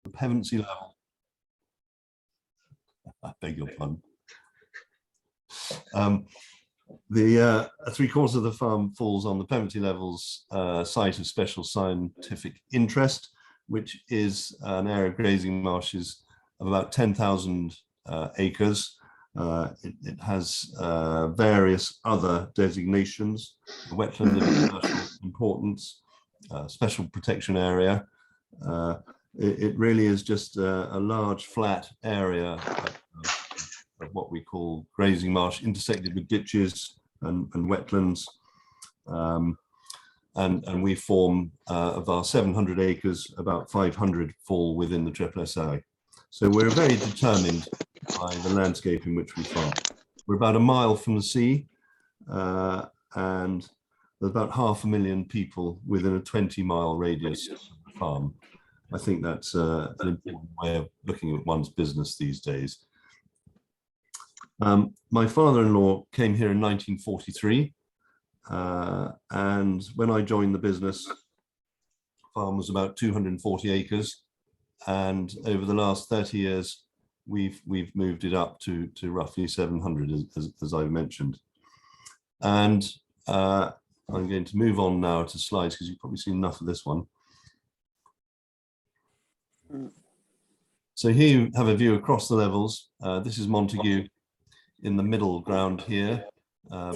the Pevensey Level. I beg your pardon. Three-quarters of the farm falls on the Pevensey Levels site of special scientific interest, which is an area of grazing marshes of about 10,000 acres. It has various other designations: wetland of special importance, special protection area. It really is just a large flat area of what we call grazing marsh, intersected with ditches and wetlands. And we form, of our 700 acres, about 500 fall within the SSSI. So we're very determined by the landscape in which we farm. We're about a mile from the sea, and there's about 500,000 people within a 20-mile radius of the farm. I think that's an important way of looking at one's business these days. My father-in-law came here in 1943, and when I joined the business, the farm was about 240 acres, and over the last 30 years, we've moved it up to roughly 700, as I've mentioned. And I'm going to move on now to slides, because you've probably seen enough of this one. So here you have a view across the levels. This is Montague in the middle ground here,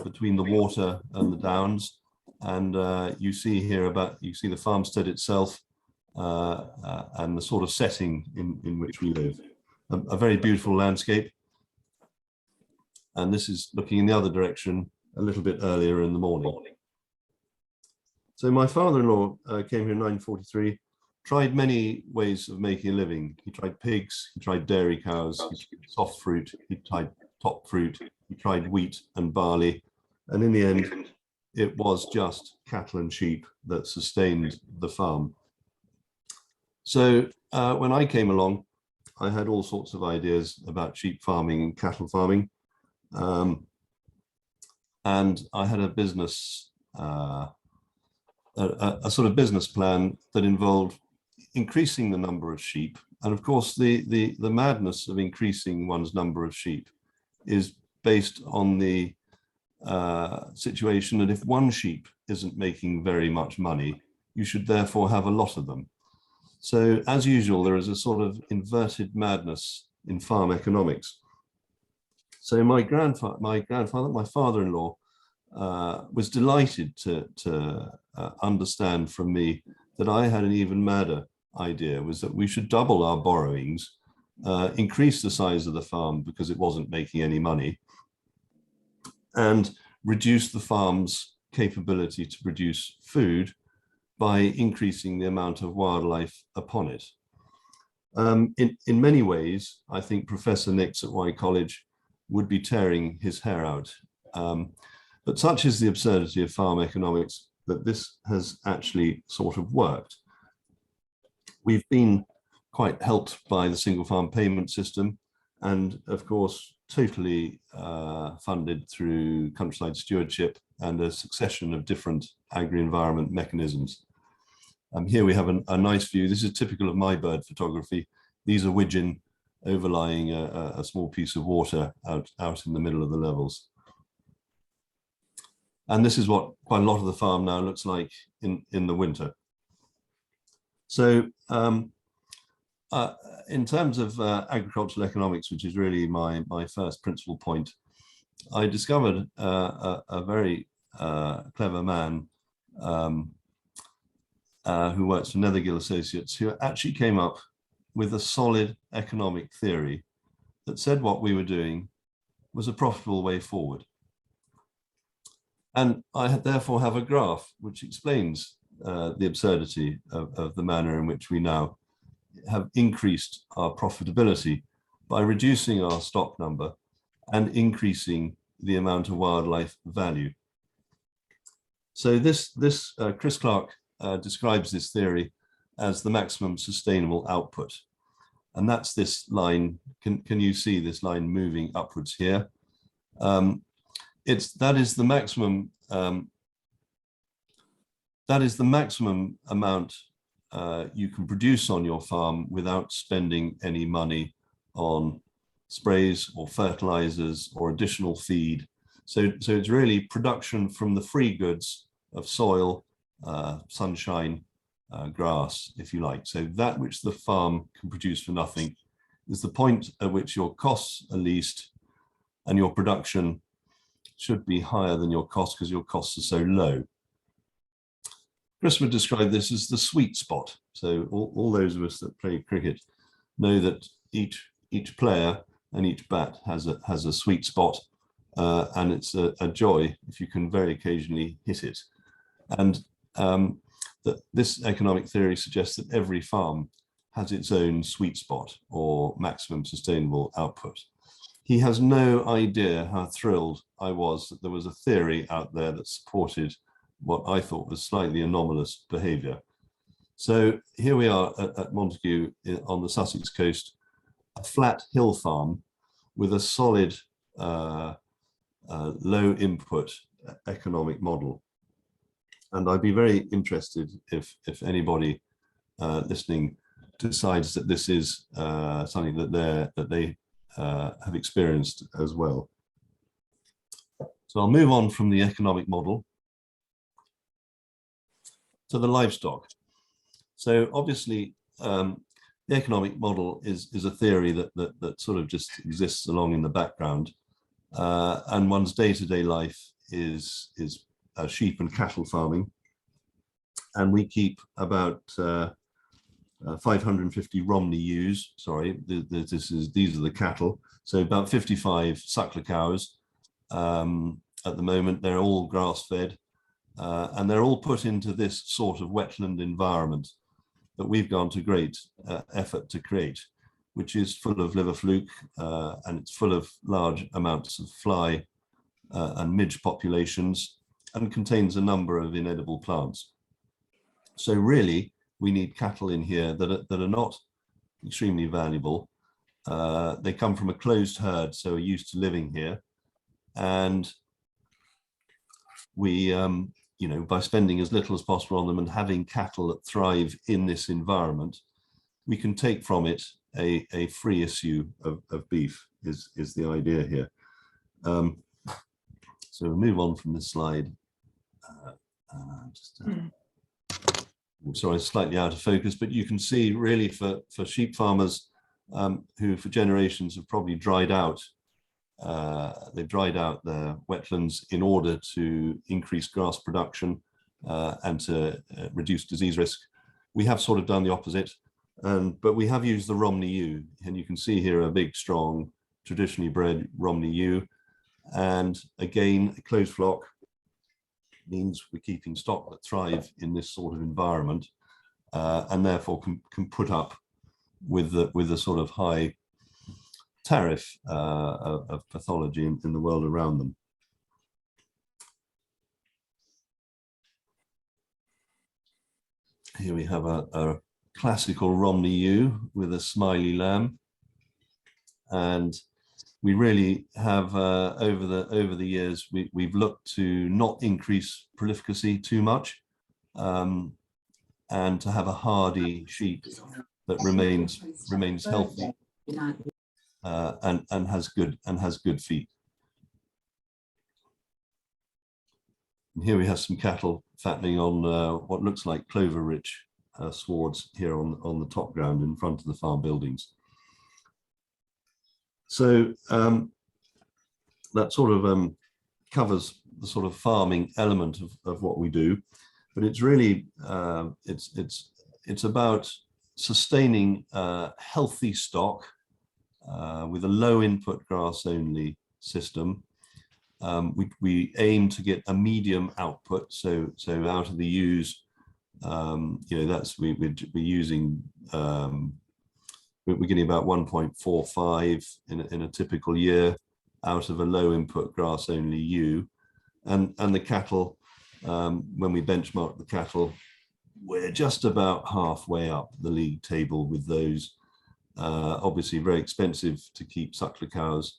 between the water and the downs. And you see here you see the farmstead itself and the sort of setting in which we live. A very beautiful landscape. And this is looking in the other direction a little bit earlier in the morning. So my father-in-law came here in 1943, tried many ways of making a living. He tried pigs, he tried dairy cows, he tried soft fruit, he tried top fruit, he tried wheat and barley. And in the end, it was just cattle and sheep that sustained the farm. So when I came along, I had all sorts of ideas about sheep farming and cattle farming. And I had a business, a sort of business plan that involved increasing the number of sheep. And of course, the madness of increasing one's number of sheep is based on the situation that if one sheep isn't making very much money, you should therefore have a lot of them. So as usual, there is a sort of inverted madness in farm economics. So my father-in-law was delighted to understand from me that I had an even madder idea, was that we should double our borrowings, increase the size of the farm because it wasn't making any money, and reduce the farm's capability to produce food by increasing the amount of wildlife upon it. In many ways, I think Professor Nix at Y College would be tearing his hair out. But such is the absurdity of farm economics that this has actually sort of worked. We've been quite helped by the single farm payment system, and of course, totally funded through countryside stewardship and a succession of different agri-environment mechanisms. Here we have a nice view. This is typical of my bird photography. These are widgeon overlying a small piece of water out in the middle of the levels. And this is what quite a lot of the farm now looks like in the winter. So in terms of agricultural economics, which is really my first principal point, I discovered a very clever man who works for Nethergill Associates, who actually came up with a solid economic theory that said what we were doing was a profitable way forward. And I therefore have a graph which explains the absurdity of the manner in which we now have increased our profitability by reducing our stock number and increasing the amount of wildlife value. So Chris Clark describes this theory as the maximum sustainable output. And that's this line. Can you see this line moving upwards here? That is the maximum amount you can produce on your farm without spending any money on sprays or fertilizers or additional feed. So it's really production from the free goods of soil, sunshine, grass, if you like. So that which the farm can produce for nothing is the point at which your costs are least and your production should be higher than your costs because your costs are so low. Chris would describe this as the sweet spot. So all those of us that play cricket know that each player and each bat has a sweet spot, and it's a joy if you can very occasionally hit it. And that this economic theory suggests that every farm has its own sweet spot or maximum sustainable output. He has no idea how thrilled I was that there was a theory out there that supported what I thought was slightly anomalous behavior. So here we are at Montague on the Sussex coast, a flat hill farm with a solid low input economic model. And I'd be very interested if anybody listening decides that this is something that they have experienced as well. So I'll move on from the economic model to the livestock. So obviously, the economic model is a theory that sort of just exists along in the background, and one's day-to-day life is sheep and cattle farming, and we keep about 550 Romney ewes. Sorry, these are the cattle. So about 55 suckler cows. At the moment, they're all grass-fed, and they're all put into this sort of wetland environment that we've gone to great effort to create, which is full of liver fluke, and it's full of large amounts of fly and midge populations, and contains a number of inedible plants. So really, we need cattle in here that are not extremely valuable. They come from a closed herd, so are used to living here. And we, you know, by spending as little as possible on them and having cattle that thrive in this environment, we can take from it a free issue of beef is the idea here. So we'll move on from this slide. Sorry, slightly out of focus, but you can see really for sheep farmers who for generations have probably dried out, they've dried out their wetlands in order to increase grass production and to reduce disease risk. We have sort of done the opposite, but we have used the Romney ewe, and you can see here a big, strong, traditionally bred Romney ewe. And again, a closed flock means we're keeping stock that thrive in this sort of environment, and therefore can put up with the sort of high tariff of pathology in the world around them. Here we have a classical Romney ewe with a smiley lamb, and we really have over the years we've looked to not increase prolificacy too much, and to have a hardy sheep that remains healthy and has good feet. And here we have some cattle fattening on what looks like clover-rich swards here on the top ground in front of the farm buildings. So that sort of covers the sort of farming element of what we do, but it's really it's about sustaining healthy stock with a low input grass only system. We aim to get a medium output, so out of the ewes, you know, that's we're using. We're getting about 1.45 in a typical year out of a low input grass only ewe, and the cattle, when we benchmark the cattle, we're just about halfway up the league table with those. Obviously very expensive to keep suckler cows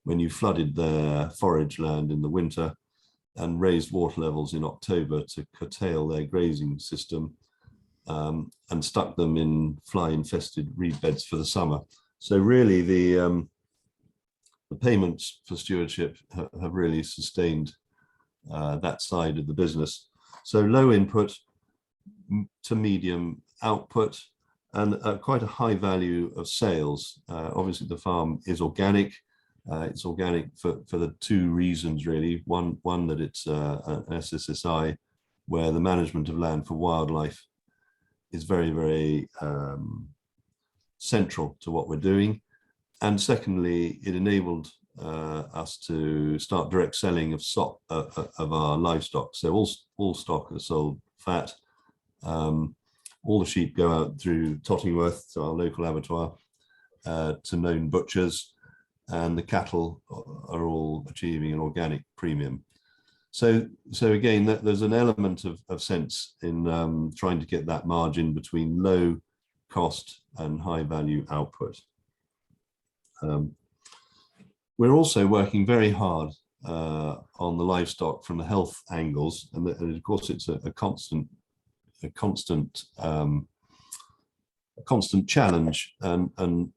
when you flooded their forage land in the winter and raised water levels in October to curtail their grazing system. and stuck them in fly-infested reed beds for the summer. So really the payments for stewardship have really sustained that side of the business. So low input to medium output, and quite a high value of sales. Obviously the farm is organic. It's organic for the two reasons really. One that it's an SSSI, where the management of land for wildlife is very, very central to what we're doing. And secondly, it enabled us to start direct selling of our livestock. So all stock are sold fat. All the sheep go out through Tottingworth to our local abattoir to known butchers, and the cattle are all achieving an organic premium. So again, there's an element of sense in trying to get that margin between low cost and high value output. We're also working very hard on the livestock from the health angles, and of course it's a constant challenge. And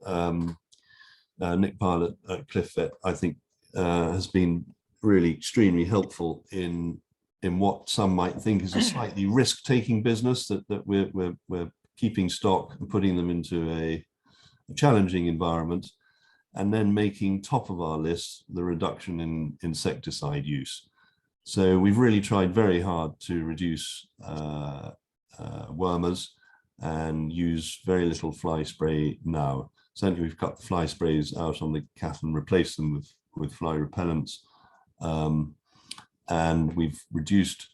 Nick Pilot at Cliff Vet, I think, has been really extremely helpful in what some might think is a slightly risk-taking business, that we're keeping stock and putting them into a challenging environment, and then making top of our list the reduction in insecticide use. So we've really tried very hard to reduce wormers and use very little fly spray now. Certainly we've cut the fly sprays out on the cattle and replaced them with fly repellents. And we've reduced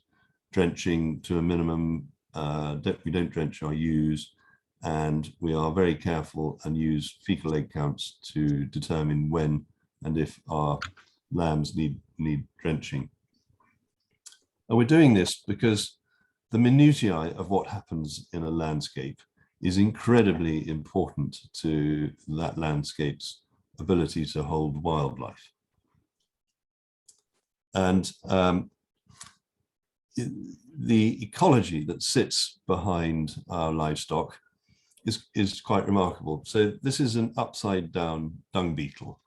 drenching to a minimum. We don't drench our ewes, and we are very careful and use fecal egg counts to determine when and if our lambs need drenching. And we're doing this because the minutiae of what happens in a landscape is incredibly important to that landscape's ability to hold wildlife. And the ecology that sits behind our livestock is quite remarkable. So this is an upside down dung beetle,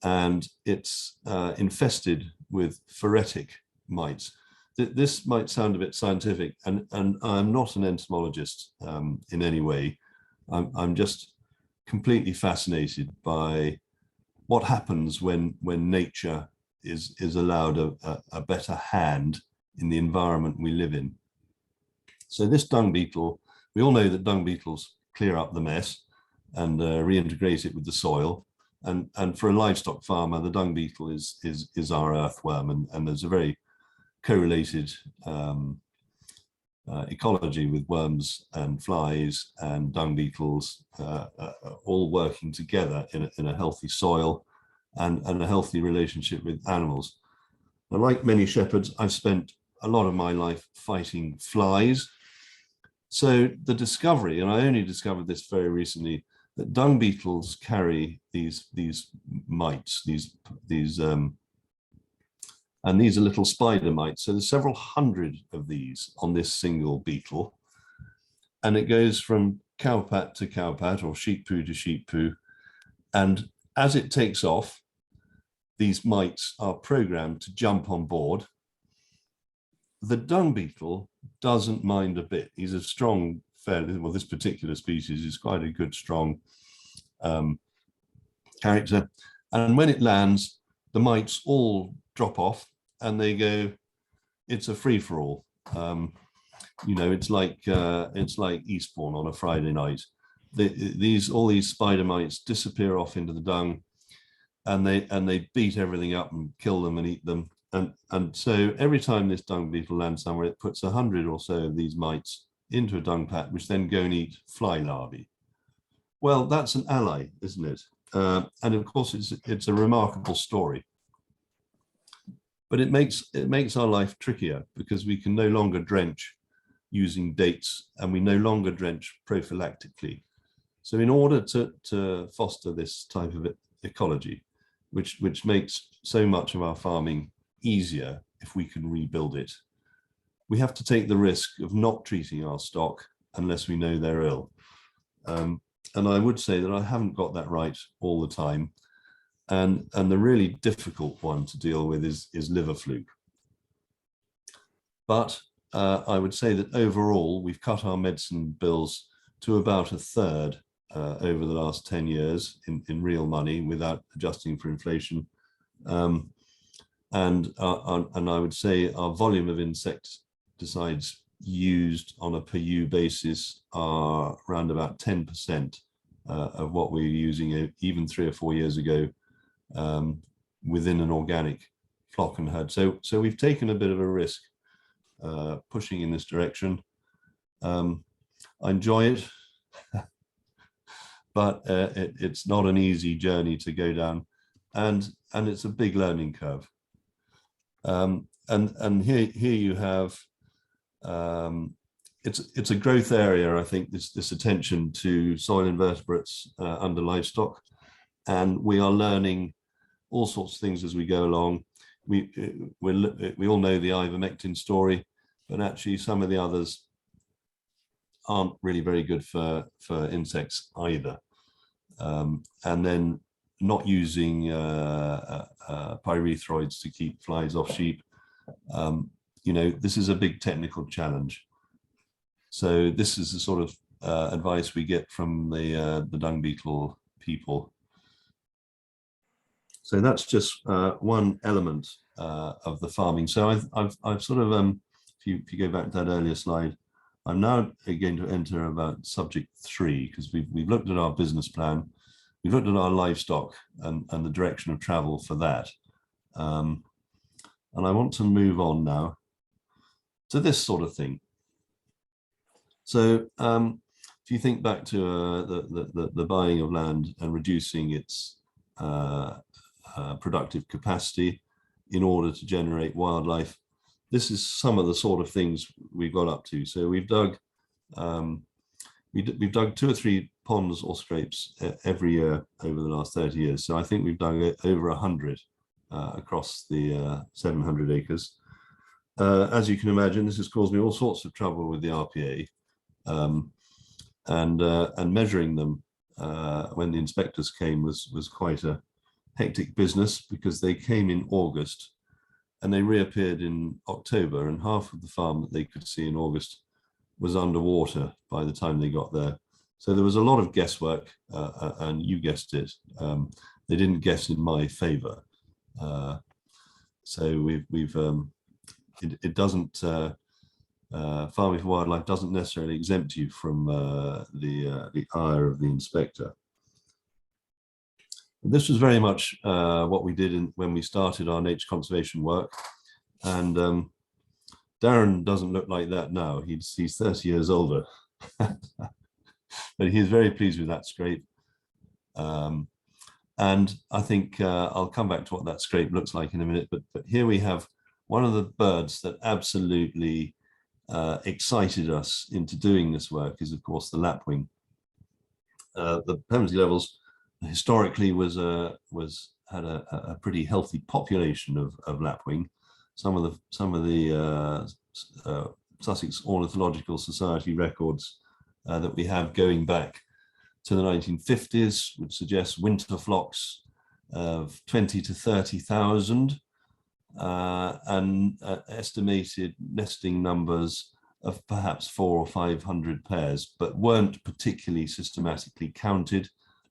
and it's infested with phoretic mites. This might sound a bit scientific, and I'm not an entomologist in any way. I'm just completely fascinated by what happens when nature is allowed a better hand in the environment we live in. So this dung beetle, we all know that dung beetles clear up the mess and reintegrate it with the soil. And for a livestock farmer, the dung beetle is our earthworm, and there's a very correlated ecology with worms and flies and dung beetles all working together in a healthy soil and a healthy relationship with animals. Now, like many shepherds, I've spent a lot of my life fighting flies. So the discovery, and I only discovered this very recently, that dung beetles carry these mites, and these are little spider mites. So there's several hundred of these on this single beetle, and it goes from cowpat to cowpat, or sheep poo to sheep poo. And as it takes off, these mites are programmed to jump on board. The dung beetle doesn't mind a bit. He's a strong, fairly, well, this particular species is quite a good, strong character. And when it lands, the mites all drop off and they go, it's a free-for-all. You know, it's like Eastbourne on a Friday night. All these spider mites disappear off into the dung, and they beat everything up and kill them and eat them. And so every time this dung beetle lands somewhere, it puts 100 or so of these mites into a dung pat, which then go and eat fly larvae. Well, that's an ally, isn't it? And of course, it's a remarkable story. But it makes our life trickier, because we can no longer drench using dates, and we no longer drench prophylactically. So in order to foster this type of ecology, which makes so much of our farming easier if we can rebuild it, we have to take the risk of not treating our stock unless we know they're ill. And I would say that I haven't got that right all the time. And the really difficult one to deal with is liver fluke. But I would say that overall, we've cut our medicine bills to about a third over the last 10 years in real money without adjusting for inflation. And I would say our volume of insecticides used on a per ewe basis are around about 10% of what we were using even 3 or 4 years ago within an organic flock and herd. So we've taken a bit of a risk pushing in this direction. I enjoy it, but it's not an easy journey to go down, and it's a big learning curve. And here you have it's a growth area. I think this attention to soil invertebrates under livestock, and we are learning all sorts of things as we go along. We all know the ivermectin story, but actually some of the others aren't really very good for insects either. And then not using pyrethroids to keep flies off sheep. You know, this is a big technical challenge. So this is the sort of advice we get from the dung beetle people. So that's just one element of the farming. So I've sort of, if you go back to that earlier slide, I'm now going to enter about subject 3, because we've looked at our business plan, we've looked at our livestock and the direction of travel for that. And I want to move on now to this sort of thing. So if you think back to the buying of land and reducing its productive capacity in order to generate wildlife, this is some of the sort of things we've got up to. So we've dug 2 or 3 ponds or scrapes every year over the last 30 years. So I think we've dug over 100 across the 700 acres. As you can imagine, this has caused me all sorts of trouble with the RPA, and measuring them when the inspectors came was quite a hectic business, because they came in August and they reappeared in October, and half of the farm that they could see in August was underwater by the time they got there. So there was a lot of guesswork, and you guessed it, they didn't guess in my favor. So it doesn't, farming for wildlife doesn't necessarily exempt you from the ire of the inspector. This was very much what we did when we started our nature conservation work, and Darren doesn't look like that now. He's 30 years older, but he's very pleased with that scrape. And I think I'll come back to what that scrape looks like in a minute, but here we have one of the birds that absolutely excited us into doing this work is, of course, the lapwing. The Pevensey Levels historically had a pretty healthy population of lapwing. Some of the Sussex Ornithological Society records that we have going back to the 1950s would suggest winter flocks of 20 to 30,000 and estimated nesting numbers of perhaps 400 or 500 pairs, but weren't particularly systematically counted,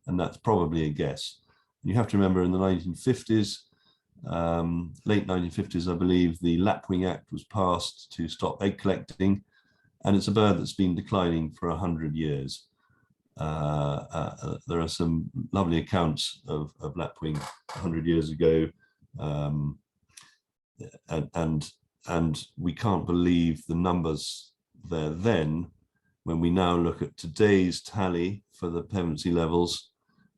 and that's probably a guess. You have to remember, in the 1950s, late 1950s, I believe, the Lapwing Act was passed to stop egg collecting, and it's a bird that's been declining for 100 years. There are some lovely accounts of lapwing 100 years ago, and we can't believe the numbers there then when we now look at today's tally for the Pevensey Levels,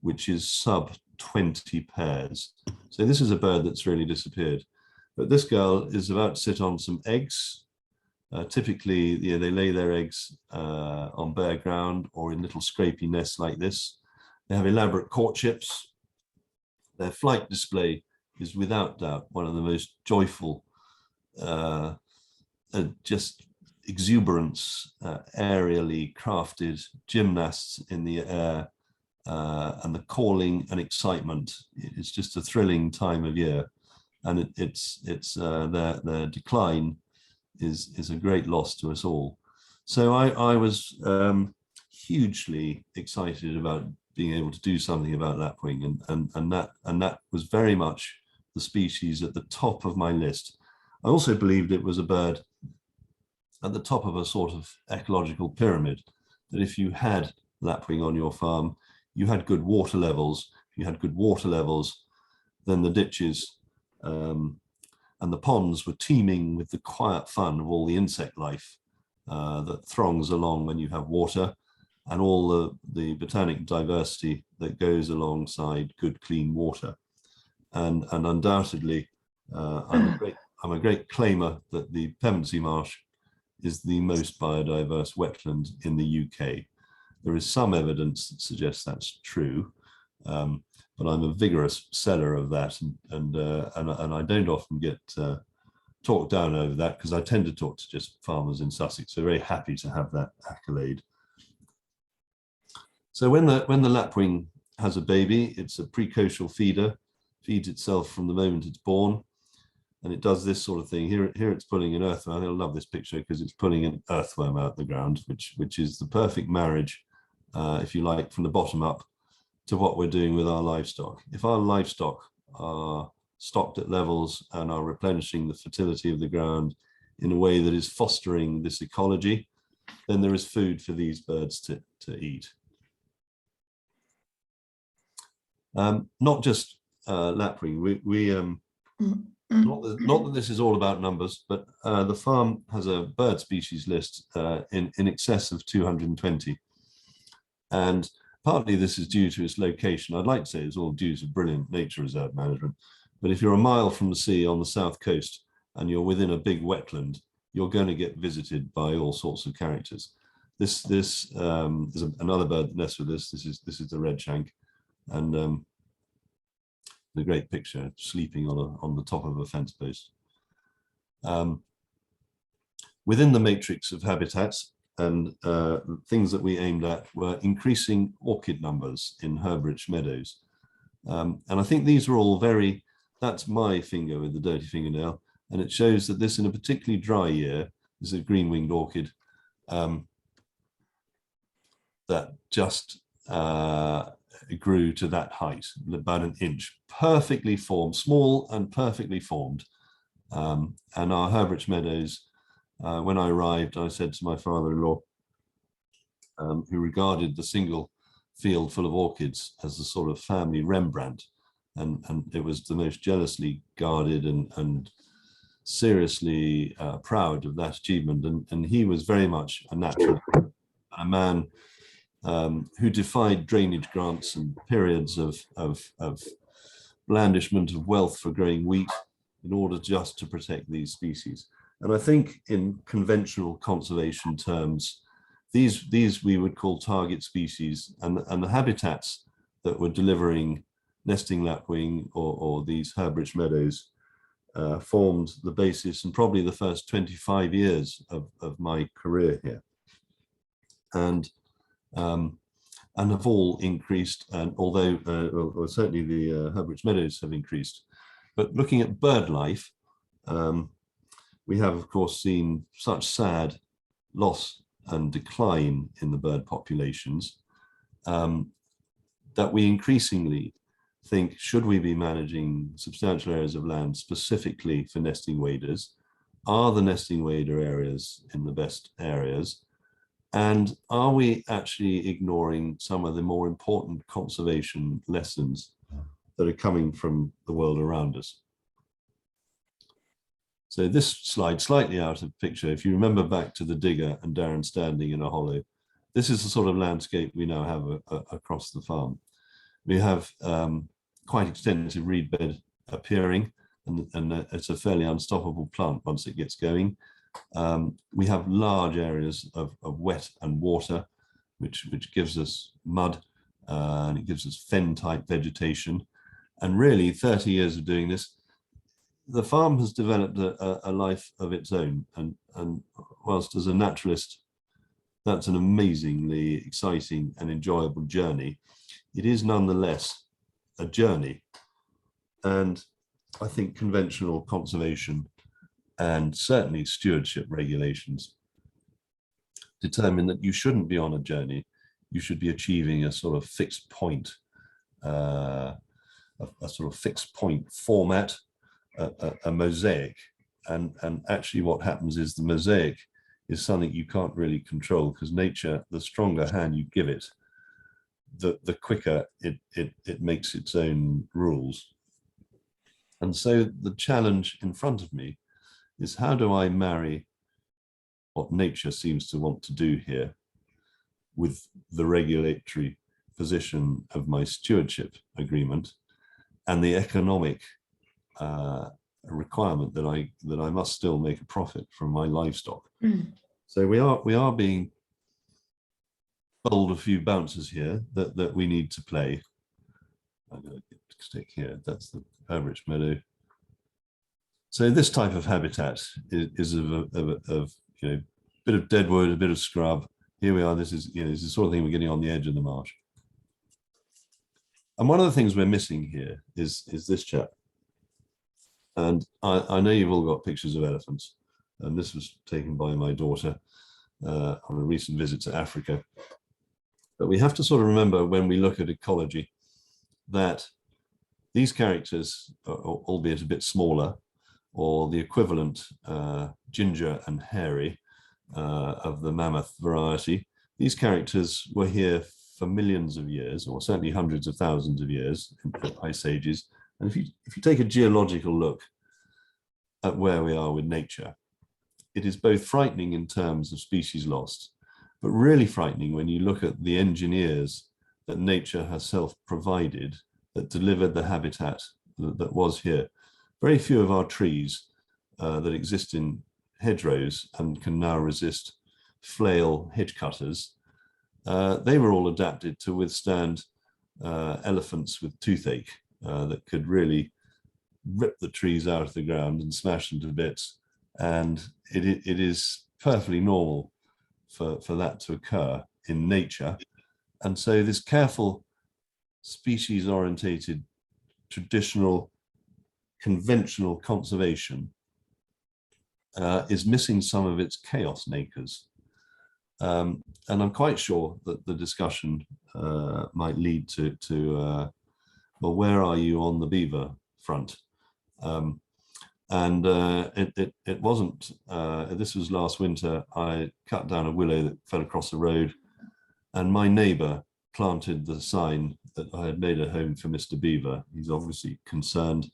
which is sub 20 pairs. So this is a bird that's really disappeared. But this girl is about to sit on some eggs. Typically, they lay their eggs on bare ground or in little scrapey nests like this. They have elaborate courtships. Their flight display is without doubt one of the most joyful, just exuberance, aerially crafted gymnasts in the air, and the calling and excitement. It's just a thrilling time of year, and their decline is a great loss to us all. So I was hugely excited about being able to do something about lapwing, and that was very much the species at the top of my list. I also believed it was a bird at the top of a sort of ecological pyramid, that if you had lapwing on your farm, you had good water levels. If you had good water levels, then the ditches and the ponds were teeming with the quiet fun of all the insect life that throngs along when you have water, and all the botanic diversity that goes alongside good, clean water. And undoubtedly, I'm a great claimer that the Pevensey Marsh is the most biodiverse wetland in the UK. There is some evidence that suggests that's true, but I'm a vigorous seller of that, and I don't often get talked down over that, because I tend to talk to just farmers in Sussex. So very happy to have that accolade. So when the lapwing has a baby, it's a precocial feeder, feeds itself from the moment it's born, and it does this sort of thing. Here it's pulling an earthworm. I love this picture because it's pulling an earthworm out the ground, which is the perfect marriage, if you like, from the bottom up to what we're doing with our livestock. If our livestock are stocked at levels and are replenishing the fertility of the ground in a way that is fostering this ecology, then there is food for these birds to eat. Not just lapwing. Not that this is all about numbers, but the farm has a bird species list in excess of 220. And partly this is due to its location. I'd like to say it's all due to brilliant nature reserve management. But if you're a mile from the sea on the south coast and you're within a big wetland, you're going to get visited by all sorts of characters. This is another bird that nests with this. This is the redshank, and the great picture, sleeping on the top of a fence post. Within the matrix of habitats, and things that we aimed at were increasing orchid numbers in herb-rich meadows. And I think these are all very, that's my finger with the dirty fingernail, and it shows that this, in a particularly dry year, this is a green-winged orchid that just grew to that height, about an inch, perfectly formed, small and perfectly formed. And our herb-rich meadows, when I arrived, I said to my father-in-law, who regarded the single field full of orchids as the sort of family Rembrandt, and it was the most jealously guarded and seriously proud of that achievement. And he was very much a natural, a man who defied drainage grants and periods of blandishment of wealth for growing wheat in order just to protect these species. And I think in conventional conservation terms, these we would call target species, and the habitats that were delivering nesting lapwing or these herb-rich meadows formed the basis and probably the first 25 years of my career here. And have all increased, and although well, certainly the herb-rich meadows have increased. But looking at bird life, we have of course seen such sad loss and decline in the bird populations that we increasingly think, should we be managing substantial areas of land specifically for nesting waders? Are the nesting wader areas in the best areas? And are we actually ignoring some of the more important conservation lessons that are coming from the world around us? So this slide, slightly out of picture, if you remember back to the digger and Darren standing in a hollow, this is the sort of landscape we now have across the farm. We have quite extensive reed bed appearing, and it's a fairly unstoppable plant once it gets going. We have large areas of wet and water, which gives us mud, and it gives us fen-type vegetation. And really, 30 years of doing this, the farm has developed a life of its own, and whilst as a naturalist, that's an amazingly exciting and enjoyable journey, it is nonetheless a journey. And I think conventional conservation and certainly stewardship regulations determine that you shouldn't be on a journey. You should be achieving a sort of fixed point, a sort of fixed point format, a mosaic. And actually what happens is the mosaic is something you can't really control, because nature, the stronger hand you give it, the quicker it makes its own rules. And so the challenge in front of me is, how do I marry what nature seems to want to do here with the regulatory position of my stewardship agreement and the economic requirement that I must still make a profit from my livestock. So we are being bowled a few bounces here that we need to play. I'm going to stick here. That's the average meadow. So this type of habitat is of you know, bit of deadwood, a bit of scrub. Here we are. This is, you know, this is the sort of thing we're getting on the edge of the marsh. And one of the things we're missing here is this chap. And I know you've all got pictures of elephants, and this was taken by my daughter on a recent visit to Africa. But we have to sort of remember, when we look at ecology, that these characters, albeit a bit smaller, or the equivalent ginger and hairy of the mammoth variety, these characters were here for millions of years, or certainly hundreds of thousands of years in ice ages. And if you take a geological look at where we are with nature, it is both frightening in terms of species lost, but really frightening when you look at the engineers that nature herself provided that delivered the habitat that was here. Very few of our trees that exist in hedgerows and can now resist flail hedge cutters, they were all adapted to withstand elephants with toothache that could really rip the trees out of the ground and smash them to bits. And it is perfectly normal for that to occur in nature. And so this careful, species-orientated, traditional, conventional conservation is missing some of its chaos makers. And I'm quite sure that the discussion might lead to well, where are you on the beaver front? It wasn't, this was last winter, I cut down a willow that fell across the road, and my neighbor planted the sign that I had made a home for Mr. Beaver. He's obviously concerned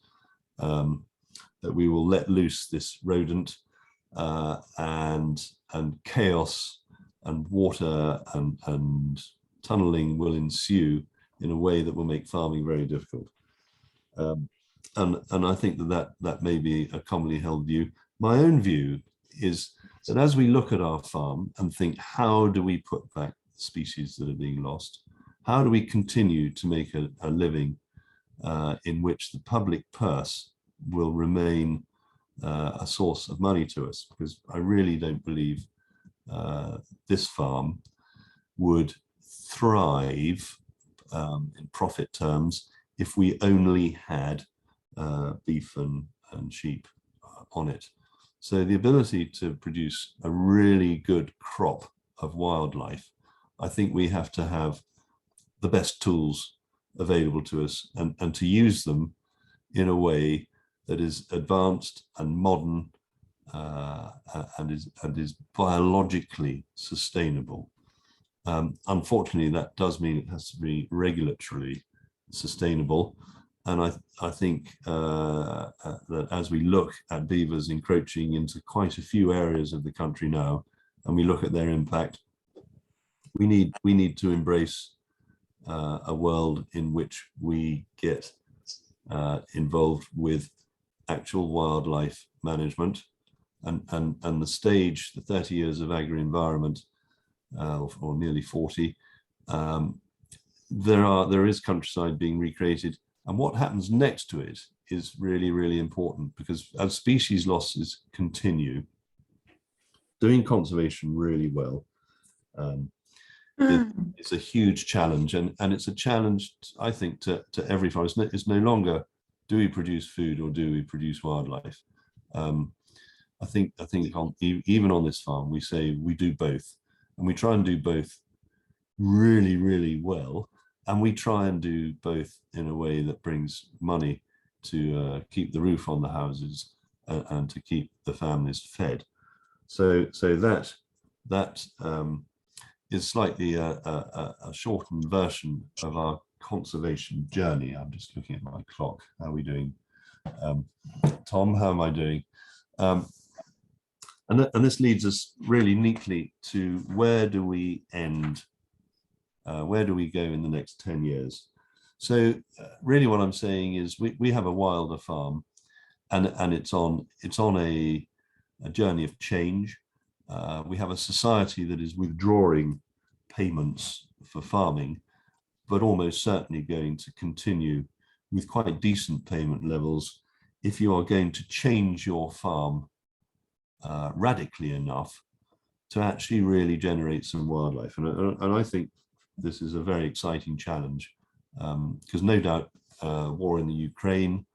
that we will let loose this rodent, and chaos and water and tunneling will ensue in a way that will make farming very difficult. And I think that may be a commonly held view. My own view is that as we look at our farm and think, how do we put back species that are being lost? How do we continue to make a living in which the public purse will remain a source of money to us? Because I really don't believe this farm would thrive in profit terms if we only had beef and sheep on it. So the ability to produce a really good crop of wildlife, I think we have to have the best tools available to us, and to use them in a way that is advanced and modern and is biologically sustainable. Unfortunately, that does mean it has to be regulatorily sustainable. And I think that as we look at beavers encroaching into quite a few areas of the country now, and we look at their impact, we need to embrace a world in which we get involved with actual wildlife management, and the stage, the 30 years of agri-environment, or nearly 40, there is countryside being recreated. And what happens next to it is really, really important, because as species losses continue, doing conservation really well it's a huge challenge, and it's a challenge, I think, to every farm. It's no longer, do we produce food or do we produce wildlife? I think even on this farm, we say we do both, and we try and do both really, really well, and we try and do both in a way that brings money to keep the roof on the houses and to keep the families fed. So that is slightly a shortened version of our conservation journey. I'm just looking at my clock. How are we doing? Tom, how am I doing? And this leads us really neatly to, where do we end? Where do we go in the next 10 years? So really what I'm saying is we have a wilder farm, and it's on a journey of change. We have a society that is withdrawing payments for farming, but almost certainly going to continue with quite decent payment levels if you are going to change your farm radically enough to actually really generate some wildlife. And I think this is a very exciting challenge, because no doubt war in the Ukraine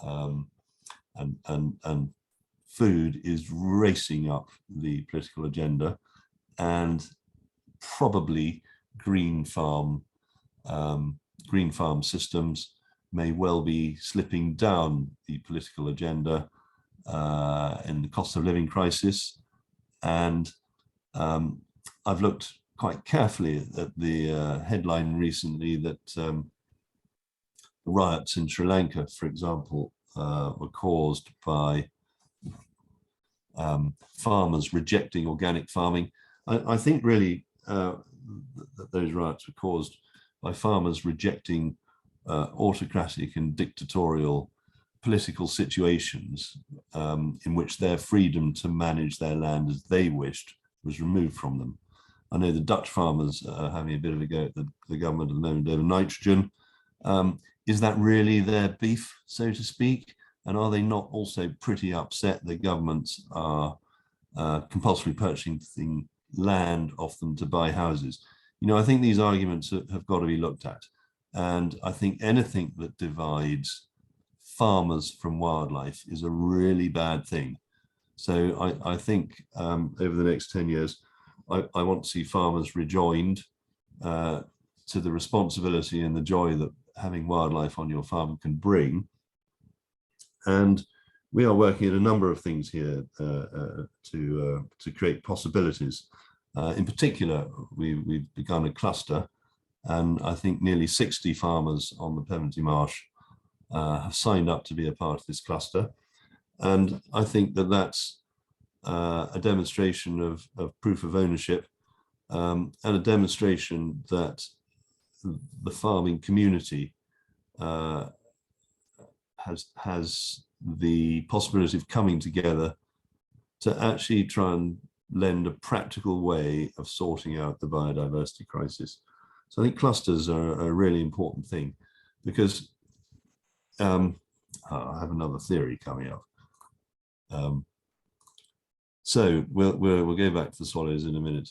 and food is racing up the political agenda, and probably green farm systems may well be slipping down the political agenda in the cost of living crisis. And I've looked quite carefully at the headline recently that the riots in Sri Lanka, for example, were caused by farmers rejecting organic farming. I think really that those riots were caused by farmers rejecting autocratic and dictatorial political situations in which their freedom to manage their land as they wished was removed from them. I know the Dutch farmers are having a bit of a go at the government at the moment over nitrogen. Is that really their beef, so to speak? And are they not also pretty upset that governments are compulsorily purchasing land off them to buy houses? You know, I think these arguments have got to be looked at. And I think anything that divides farmers from wildlife is a really bad thing. So I think over the next 10 years, I want to see farmers rejoined to the responsibility and the joy that having wildlife on your farm can bring. And we are working at a number of things here to create possibilities. In particular, we've begun a cluster, and I think nearly 60 farmers on the Pevensey Marsh have signed up to be a part of this cluster. And I think that that's a demonstration of proof of ownership, and a demonstration that the farming community has the possibility of coming together to actually try and lend a practical way of sorting out the biodiversity crisis. So I think clusters are a really important thing, because I have another theory coming up. So we'll go back to the swallows in a minute.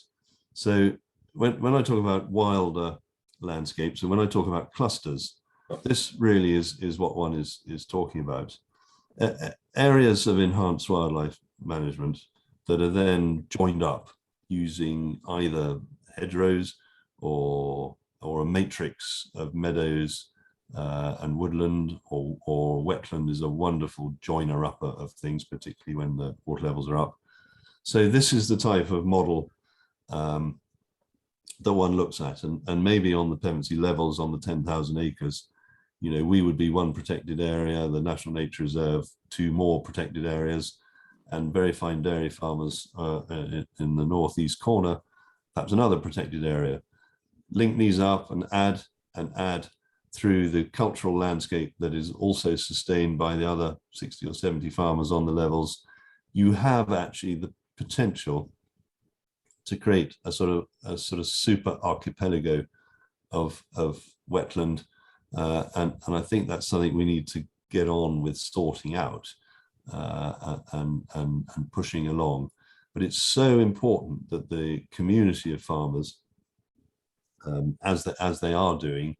So when I talk about wilder landscapes, and when I talk about clusters, this really is what one is talking about. Areas of enhanced wildlife management that are then joined up using either hedgerows or a matrix of meadows and woodland, or wetland is a wonderful joiner upper of things, particularly when the water levels are up. So this is the type of model that one looks at, and maybe on the Pevensey Levels, on the 10,000 acres, you know, we would be one protected area, the National Nature Reserve, 2 more protected areas, and very fine dairy farmers in the northeast corner, perhaps another protected area. Link these up and add through the cultural landscape that is also sustained by the other 60 or 70 farmers on the levels. You have actually the potential to create a sort of super archipelago of wetland, and I think that's something we need to get on with sorting out and pushing along. But it's so important that the community of farmers, as they are doing,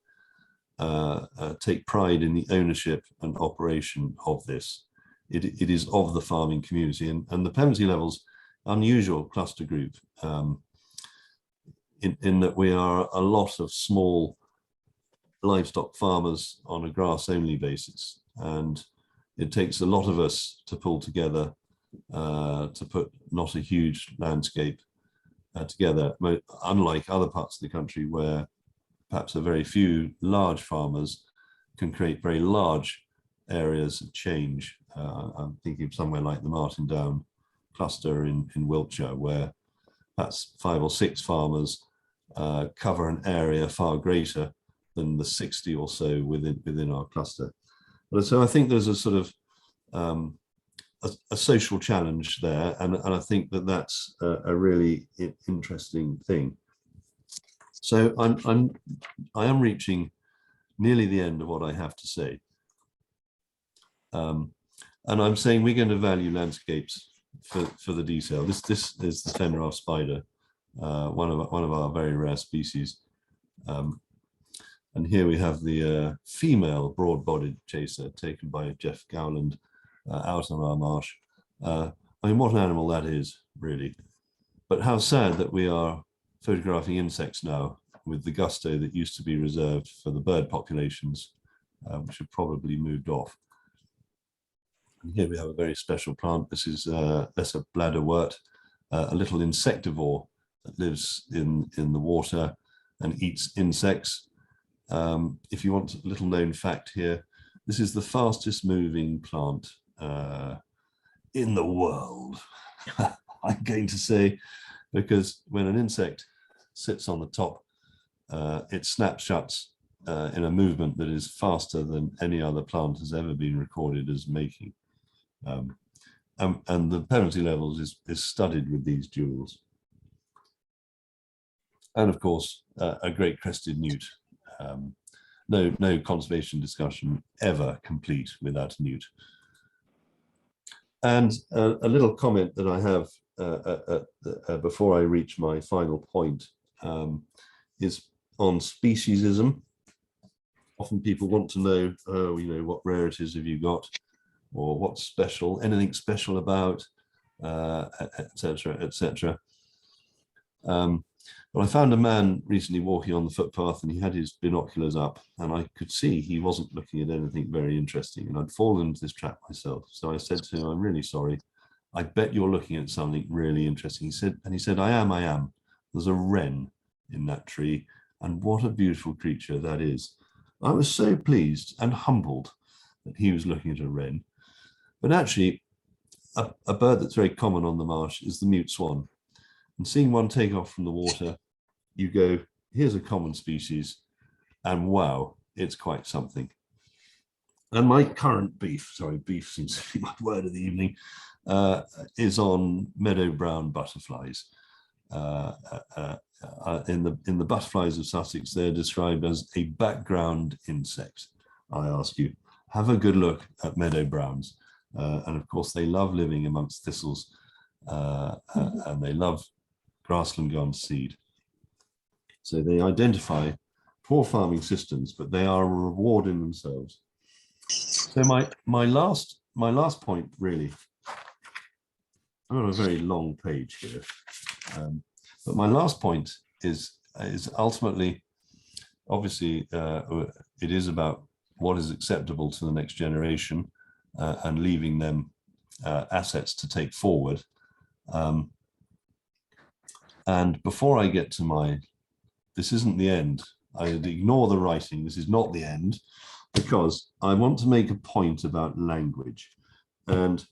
take pride in the ownership and operation of this. It is of the farming community, and the Pevensey Levels, unusual cluster group, in that we are a lot of small livestock farmers on a grass only basis, and it takes a lot of us to pull together to put not a huge landscape together, unlike other parts of the country where perhaps a very few large farmers can create very large areas of change. I'm thinking of somewhere like the Martin Down cluster in Wiltshire, where perhaps 5 or 6 farmers cover an area far greater than the 60 or so within our cluster. But so I think there's a sort of a social challenge there, and I think that that's a really interesting thing. So I am reaching nearly the end of what I have to say, and I'm saying we're going to value landscapes for the detail. This is the Fenrir spider, one of our very rare species, and here we have the female broad-bodied chaser taken by Jeff Gowland out on our marsh. I mean, what an animal that is, really. But how sad that we are photographing insects now with the gusto that used to be reserved for the bird populations, which have probably moved off. And here we have a very special plant. This is lesser bladderwort, a little insectivore that lives in the water and eats insects. If you want a little known fact here, this is the fastest moving plant in the world, I'm going to say, because when an insect sits on the top, it snaps shut in a movement that is faster than any other plant has ever been recorded as making. And the Pevensey Levels is studded with these jewels. And of course, a great crested newt. No conservation discussion ever complete without a newt. And a little comment that I have before I reach my final point is on speciesism. Often people want to know, oh, you know, what rarities have you got, or what's special, anything special about, etc., etc. But I found a man recently walking on the footpath, and he had his binoculars up, and I could see he wasn't looking at anything very interesting, and I'd fallen into this trap myself. So I said to him, I'm really sorry. I bet you're looking at something really interesting. He said, I am. There's a wren in that tree, and what a beautiful creature that is. I was so pleased and humbled that he was looking at a wren. But actually, a bird that's very common on the marsh is the mute swan. And seeing one take off from the water, you go, here's a common species, and wow, it's quite something. And my current beef seems to be my word of the evening, is on meadow brown butterflies. In the butterflies of Sussex, they're described as a background insect. I ask you, have a good look at meadow browns. And of course, they love living amongst thistles, and they love grassland gone to seed. So they identify poor farming systems, but they are a reward in themselves. So my last point, really, I've got a very long page here, but my last point is ultimately, obviously, it is about what is acceptable to the next generation, and leaving them assets to take forward. And before I get to this isn't the end. I'd ignore the writing. This is not the end, because I want to make a point about language. And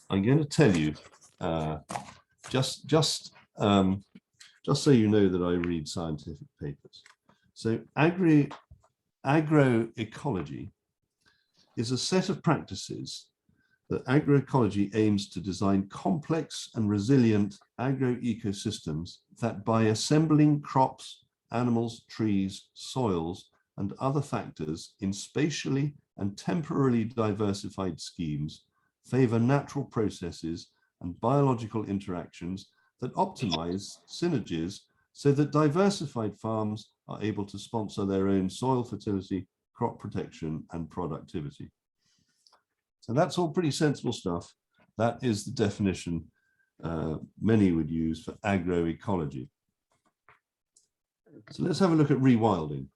I'm going to tell you, just so you know that I read scientific papers. So agroecology is a set of practices that agroecology aims to design complex and resilient agroecosystems that, by assembling crops, animals, trees, soils, and other factors in spatially and temporarily diversified schemes favor natural processes and biological interactions that optimize synergies so that diversified farms are able to sponsor their own soil fertility, crop protection, and productivity. So that's all pretty sensible stuff. That is the definition many would use for agroecology. So let's have a look at rewilding.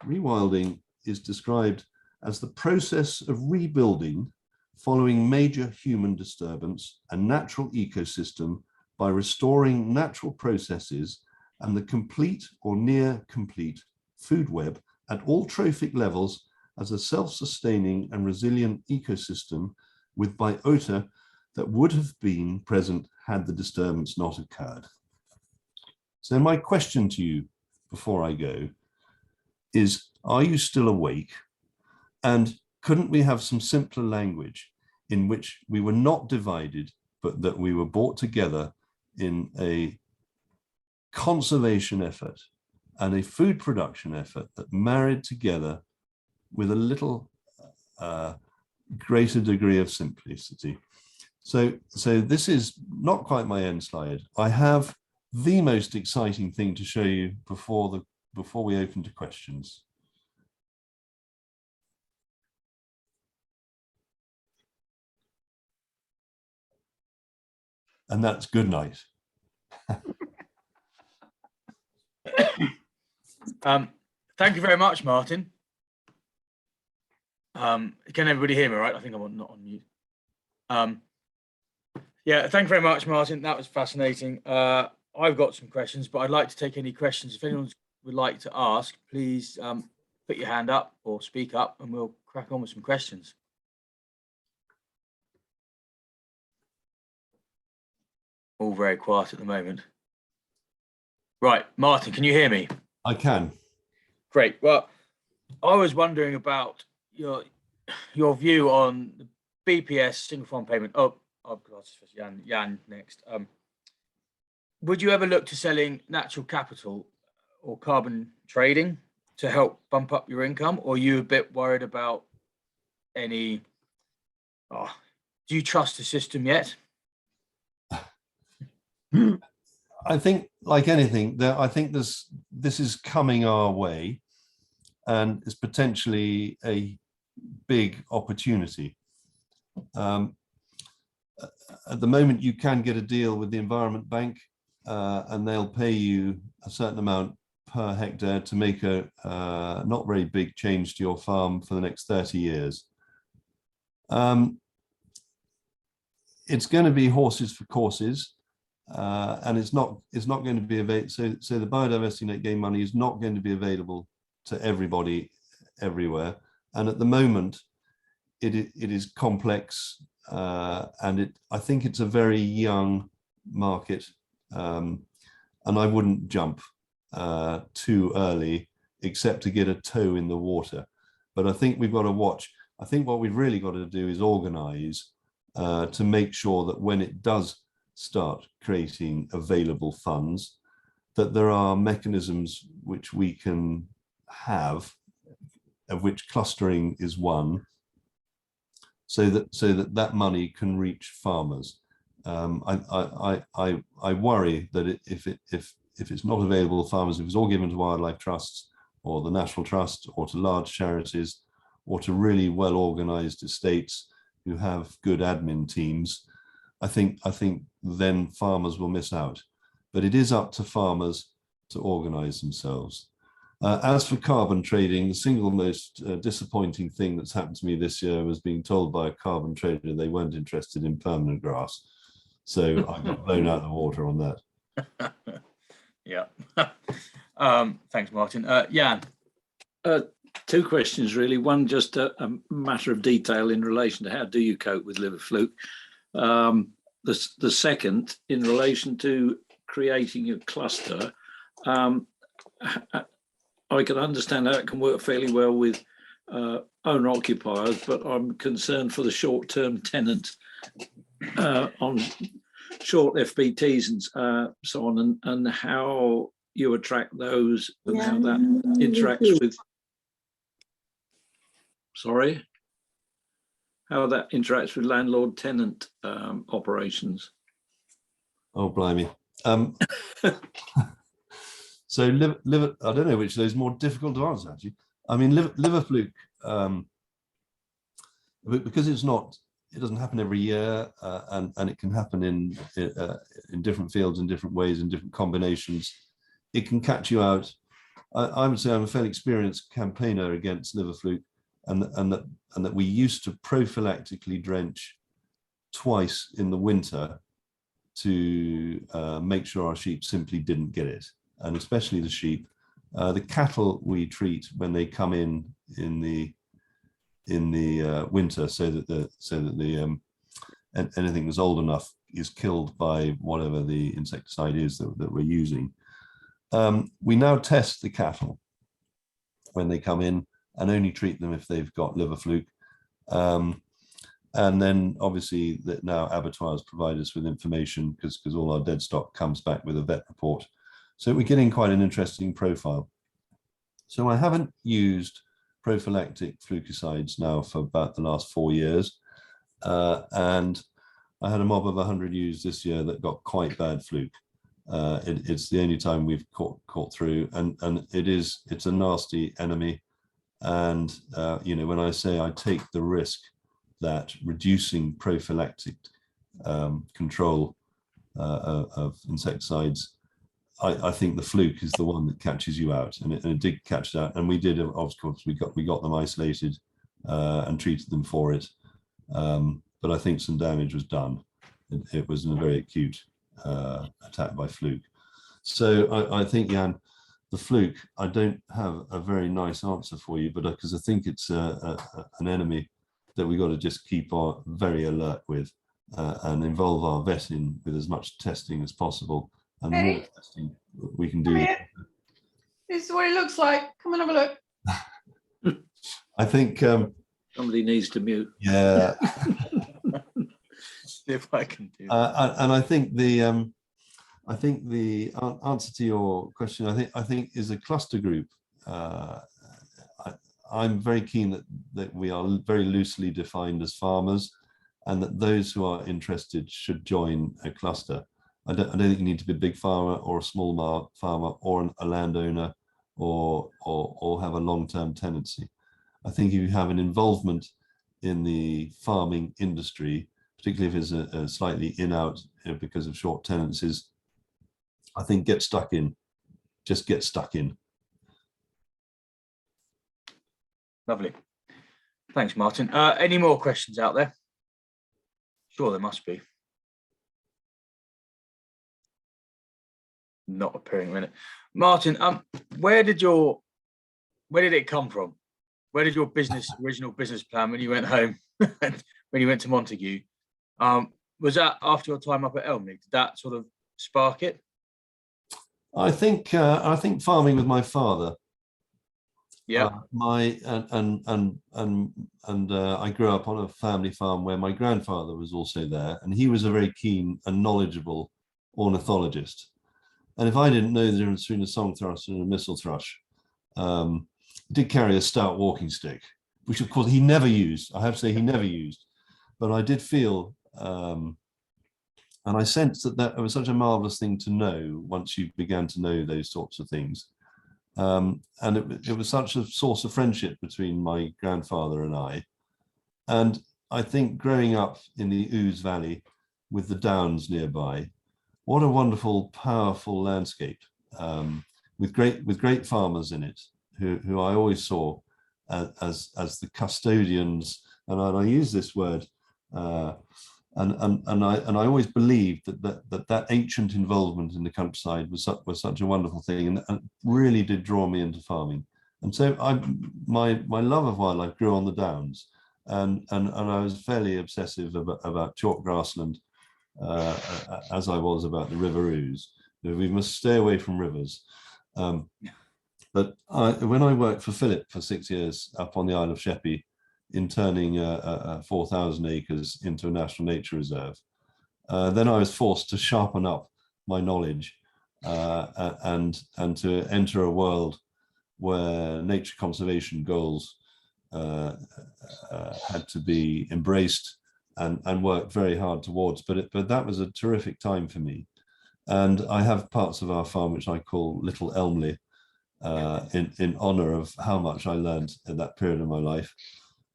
Rewilding is described as the process of rebuilding following major human disturbance a natural ecosystem by restoring natural processes and the complete or near complete food web at all trophic levels as a self-sustaining and resilient ecosystem with biota that would have been present had the disturbance not occurred. So my question to you before I go is, are you still awake? And couldn't we have some simpler language in which we were not divided, but that we were brought together in a conservation effort and a food production effort that married together with a little greater degree of simplicity? So this is not quite my end slide. I have the most exciting thing to show you before we open to questions. And that's good night. Thank you very much, Martin. Can everybody hear me, right? I think I'm not on mute. Yeah, thank you very much, Martin. That was fascinating. I've got some questions, but I'd like to take any questions. If anyone would like to ask, please put your hand up or speak up and we'll crack on with some questions. All very quiet at the moment. Right, Martin, can you hear me? I can. Great. Well, I was wondering about your view on the BPS single farm payment. Oh, Jan next. Would you ever look to selling natural capital or carbon trading to help bump up your income, or are you a bit worried about any? Do you trust the system yet? I think, like anything, I think this is coming our way, and it's potentially a big opportunity. At the moment, you can get a deal with the Environment Bank, and they'll pay you a certain amount per hectare to make a not very big change to your farm for the next 30 years. It's going to be horses for courses. And it's not going to be available. So the biodiversity net gain money is not going to be available to everybody everywhere. And at the moment, it is complex, and I think it's a very young market, and I wouldn't jump too early, except to get a toe in the water. But I think we've got to watch. I think what we've really got to do is organize to make sure that when it does start creating available funds, that there are mechanisms which we can have, of which clustering is one, so that money can reach farmers. I worry that if it's not available to farmers, if it's all given to wildlife trusts or the National Trust or to large charities or to really well organized estates who have good admin teams, I think then farmers will miss out. But it is up to farmers to organize themselves. As for carbon trading, the single most disappointing thing that's happened to me this year was being told by a carbon trader they weren't interested in permanent grass. So I got blown out of the water on that. Yeah. Thanks, Martin. Jan. Two questions, really. One, just a matter of detail in relation to how do you cope with liver fluke. The second, in relation to creating a cluster, I can understand how it can work fairly well with owner occupiers, but I'm concerned for the short-term tenant on short FBTs and so on, and how you attract those and how that interacts with Sorry? How that interacts with landlord-tenant operations? Oh, blimey. So liver, I don't know which of those is more difficult to answer, actually. I mean, liver fluke, because it's not, it doesn't happen every year, and it can happen in different fields, in different ways, in different combinations. It can catch you out. I would say I'm a fairly experienced campaigner against liver fluke, and that we used to prophylactically drench twice in the winter to make sure our sheep simply didn't get it, and especially the sheep. The cattle we treat when they come in the winter, so that anything that's old enough is killed by whatever the insecticide is that we're using. We now test the cattle when they come in and only treat them if they've got liver fluke. And then obviously that now abattoirs provide us with information, because all our dead stock comes back with a vet report. So we're getting quite an interesting profile. So I haven't used prophylactic flukicides now for about the last 4 years. And I had a mob of 100 ewes this year that got quite bad fluke. It's the only time we've caught through, and it's a nasty enemy. And you know, when I say I take the risk that reducing prophylactic control of insecticides, I think the fluke is the one that catches you out, and it did catch that. And we did, of course, we got them isolated and treated them for it. But I think some damage was done. It was a very acute attack by fluke. So I think, Jan, the fluke, I don't have a very nice answer for you, but because I think it's an enemy that we got to just keep on very alert with, and involve our vet in with as much testing as possible. And the more testing we can do. This is what it looks like. Come and have a look. I think Somebody needs to mute. Yeah. If I can do. And I think the answer to your question, I think is a cluster group. I'm very keen that we are very loosely defined as farmers, and that those who are interested should join a cluster. I don't think you need to be a big farmer or a small farmer or a landowner or have a long-term tenancy. I think if you have an involvement in the farming industry, particularly if it's a slightly in-out because of short tenancies, I think get stuck in, just get stuck in. Lovely. Thanks, Martin. Any more questions out there? Sure, there must be. Not appearing a minute. Martin, where did it come from? Where did your original business plan when you went home, when you went to Montague? Was that after your time up at Elmley? Did that sort of spark it? I think farming with my father. Yeah. I grew up on a family farm where my grandfather was also there, and he was a very keen and knowledgeable ornithologist. And if I didn't know the difference between a song thrush and a missel thrush, he did carry a stout walking stick, which of course he never used. I have to say he never used, but I did feel, and I sensed that it was such a marvelous thing to know once you began to know those sorts of things. And it was such a source of friendship between my grandfather and I. And I think growing up in the Ouse Valley with the downs nearby, what a wonderful, powerful landscape, with great farmers in it, who I always saw as the custodians, and I use this word, and I always believed that ancient involvement in the countryside was such a wonderful thing, and really did draw me into farming. And so my love of wildlife grew on the downs, and I was fairly obsessive about chalk grassland, as I was about the River Ouse. We must stay away from rivers. But when I worked for Philip for 6 years up on the Isle of Sheppey, in turning 4,000 acres into a national nature reserve, then I was forced to sharpen up my knowledge and to enter a world where nature conservation goals had to be embraced and worked very hard towards. But that was a terrific time for me. And I have parts of our farm which I call Little Elmley, in honor of how much I learned in that period of my life.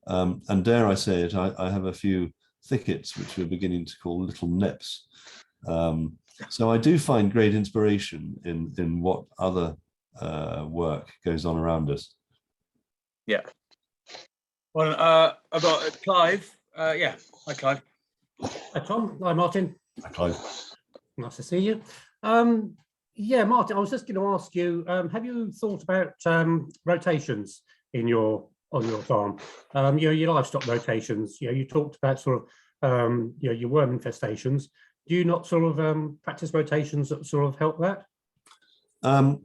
And dare I say it, I have a few thickets which we're beginning to call Little Neps. So I do find great inspiration in what other work goes on around us. Yeah. Well, I've got Clive. Yeah, hi Clive. Hi Tom, hi Martin. Hi, Clive. Nice to see you. Yeah, Martin, I was just going to ask you, have you thought about rotations on your farm? Your livestock rotations. You talked about sort of your worm infestations. Do you not sort of practice rotations that sort of help that? No,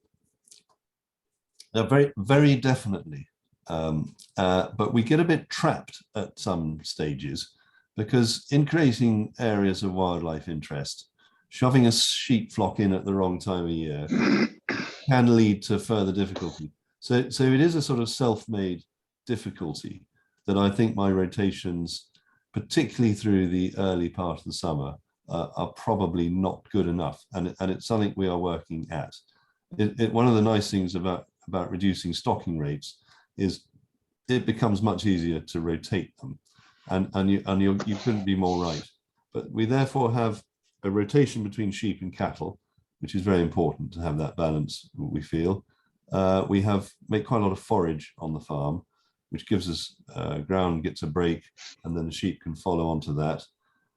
very, very definitely. But we get a bit trapped at some stages because in creating areas of wildlife interest, shoving a sheep flock in at the wrong time of year can lead to further difficulty. So it is a sort of self-made difficulty that I think my rotations, particularly through the early part of the summer, are probably not good enough. And it's something we are working at. One of the nice things about reducing stocking rates is it becomes much easier to rotate them. And you couldn't be more right. But we therefore have a rotation between sheep and cattle, which is very important to have that balance, we feel. We make quite a lot of forage on the farm, which gives us ground gets a break, and then the sheep can follow onto that.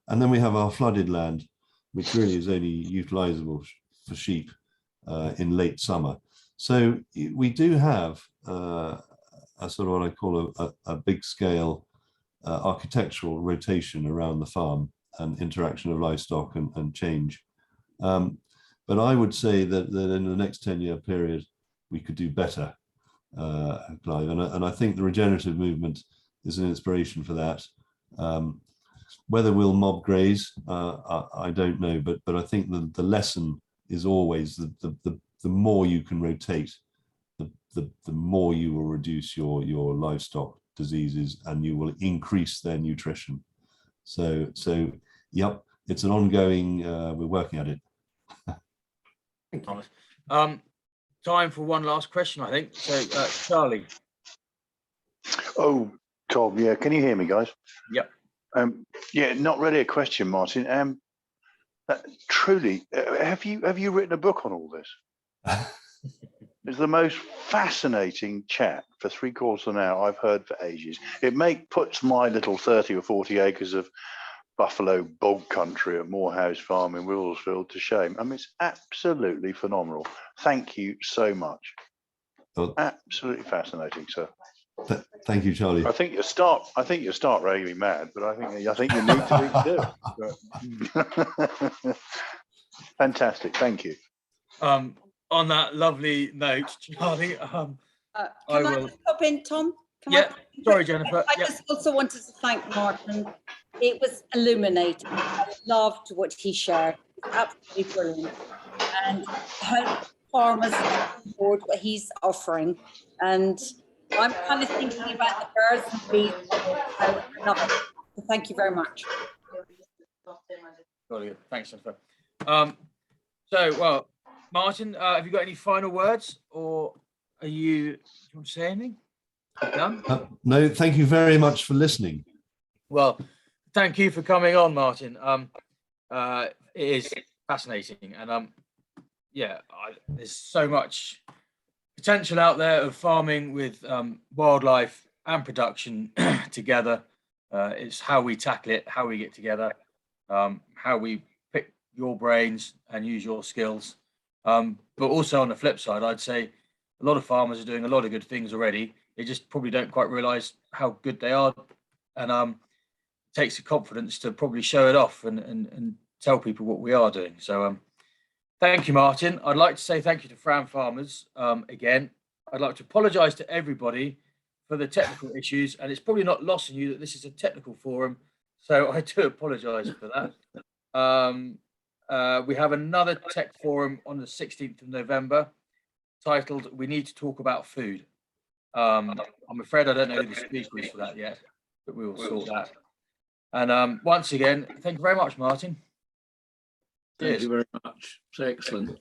And then we have our flooded land, which really is only utilizable for sheep in late summer. So we do have a sort of what I call a big scale architectural rotation around the farm and interaction of livestock and change. But I would say that in the next 10-year period, we could do better, Clive. And I think the regenerative movement is an inspiration for that. Whether we'll mob graze, I don't know, but I think the lesson is always the more you can rotate, the more you will reduce your livestock diseases and you will increase their nutrition. So yep, it's an ongoing, we're working at it. Time for one last question, I think. So Charlie. Oh, Tom, yeah, can you hear me, guys? Yep. Yeah, not really a question, Martin. Truly, have you written a book on all this? It's the most fascinating chat for 3/4 of an hour I've heard for ages. It puts my little 30 or 40 acres of buffalo bog country at Morehouse Farm in Wilsfield to shame. I mean, it's absolutely phenomenal. Thank you so much. Well, absolutely fascinating, sir. Thank you, Charlie. I think you start making me mad, but I think you need to do it. Fantastic, thank you. On that lovely note, Charlie, can I just pop in, Tom? Sorry, Jennifer. I just also wanted to thank Martin. It was illuminating. I loved what he shared. It was absolutely brilliant. And I hope farmers support what he's offering. And I'm kind of thinking about the birds and bees. I love it. So thank you very much. Thanks, Jennifer. Well, Martin, have you got any final words, or do you want to say anything? Done? No, thank you very much for listening. Well, thank you for coming on, Martin. It is fascinating, and there's so much potential out there of farming with wildlife and production together. It's how we tackle it, how we get together, how we pick your brains and use your skills. But also on the flip side, I'd say a lot of farmers are doing a lot of good things already. They just probably don't quite realize how good they are. And it takes the confidence to probably show it off and tell people what we are doing. So thank you, Martin. I'd like to say thank you to Fram Farmers again. I'd like to apologize to everybody for the technical issues. And it's probably not lost on you that this is a technical forum. So I do apologize for that. We have another tech forum on the 16th of November titled "We Need to Talk About Food." I'm afraid I don't know who the speaker is for that yet, but we will sort that. And once again, thank you very much, Martin. Thank Cheers. you very much. It's excellent.